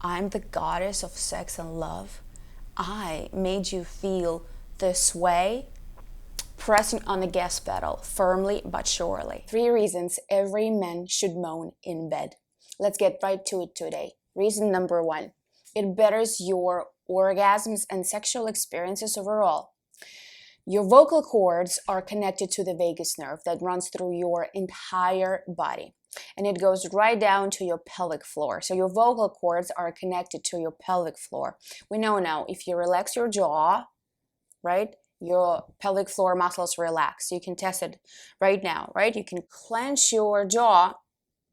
I'm the goddess of sex and love. I made you feel this way. Pressing on the gas pedal, firmly but surely. 3 reasons every man should moan in bed. Let's get right to it today. Reason number 1. It betters your orgasms and sexual experiences overall. Your vocal cords are connected to the vagus nerve that runs through your entire body. And it goes right down to your pelvic floor. So your vocal cords are connected to your pelvic floor. We know now, if you relax your jaw, right, your pelvic floor muscles relax. You can test it right now, right? You can clench your jaw.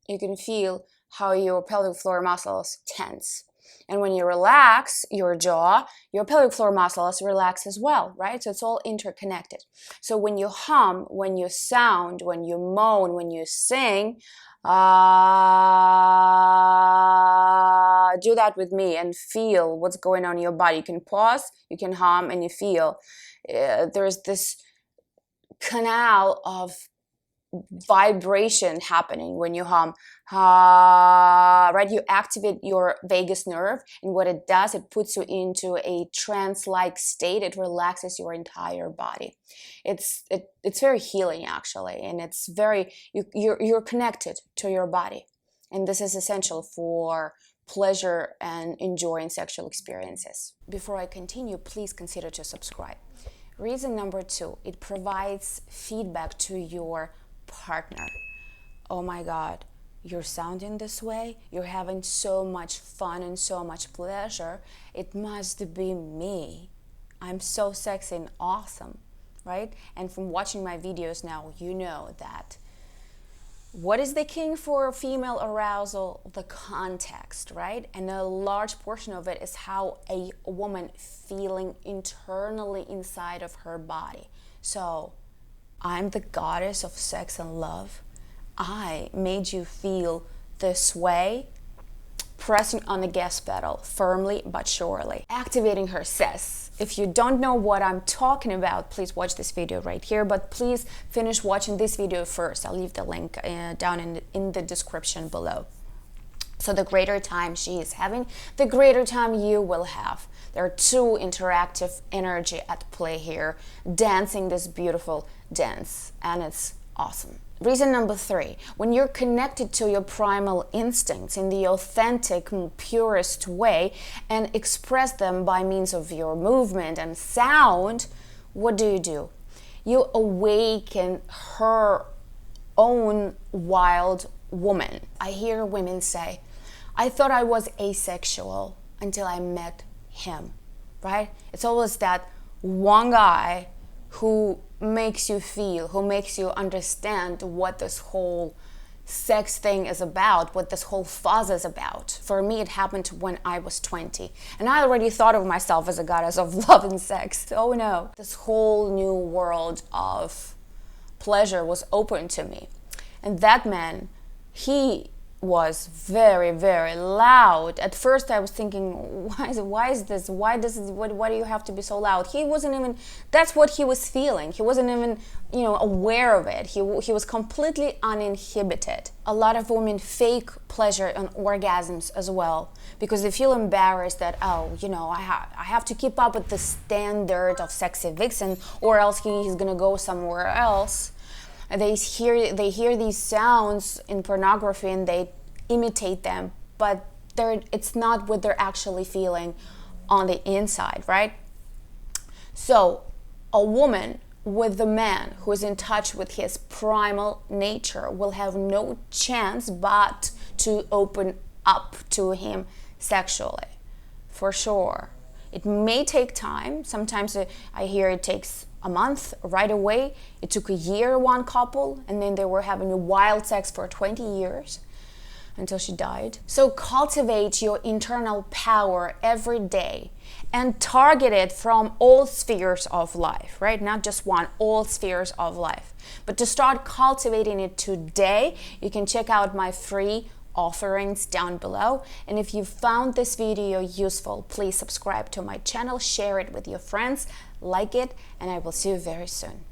You can feel how your pelvic floor muscles tense. And when you relax your jaw, your pelvic floor muscles relax as well, right? So it's all interconnected. So when you hum, when you sound, when you moan, when you sing, do that with me and feel what's going on in your body. You can pause, you can hum, and you feel there's this canal of vibration happening when you hum, right? You activate your vagus nerve, and what it does, it puts you into a trance-like state. It relaxes your entire body. It's very healing, actually, and it's very you're connected to your body, and this is essential for pleasure and enjoying sexual experiences. Before I continue, please consider to subscribe. Reason number 2, it provides feedback to your partner. Oh my God, you're sounding this way, you're having so much fun and so much pleasure, it must be me. I'm so sexy and awesome, right? And from watching my videos now, you know that what is the king for female arousal? The context, right? And a large portion of it is how a woman feeling internally inside of her body. So I'm the goddess of sex and love. I made you feel this way. Pressing on the gas pedal, firmly but surely. Activating her says, if you don't know what I'm talking about, please watch this video right here, but please finish watching this video first. I'll leave the link down in the description below. So the greater time she is having, the greater time you will have. There are 2 interactive energy at play here, dancing this beautiful dance, and it's awesome. Reason number 3, when you're connected to your primal instincts in the authentic, purest way and express them by means of your movement and sound, what do? You awaken her own wild woman. I hear women say, I thought I was asexual until I met him, right? It's always that one guy who makes you feel, who makes you understand what this whole sex thing is about, what this whole fuzz is about. For me, it happened when I was 20, and I already thought of myself as a goddess of love and sex. Oh no, this whole new world of pleasure was open to me. And that man, he was very, very loud. At first I was thinking, why do you have to be so loud? He wasn't even, that's what he was feeling. He wasn't even, aware of it. He was completely uninhibited. A lot of women fake pleasure and orgasms as well, because they feel embarrassed that, I have to keep up with the standard of sexy vixen, or else he's gonna go somewhere else. They hear these sounds in pornography and they imitate them, but it's not what they're actually feeling on the inside, right? So a woman with the man who is in touch with his primal nature will have no chance but to open up to him sexually, for sure. It may take time. Sometimes I hear it takes a month, right away. It took a year, one couple, and then they were having wild sex for 20 years until she died. So cultivate your internal power every day and target it from all spheres of life, right? Not just one, all spheres of life. But to start cultivating it today, you can check out my free offerings down below. And if you found this video useful, please subscribe to my channel, share it with your friends, like it, and I will see you very soon.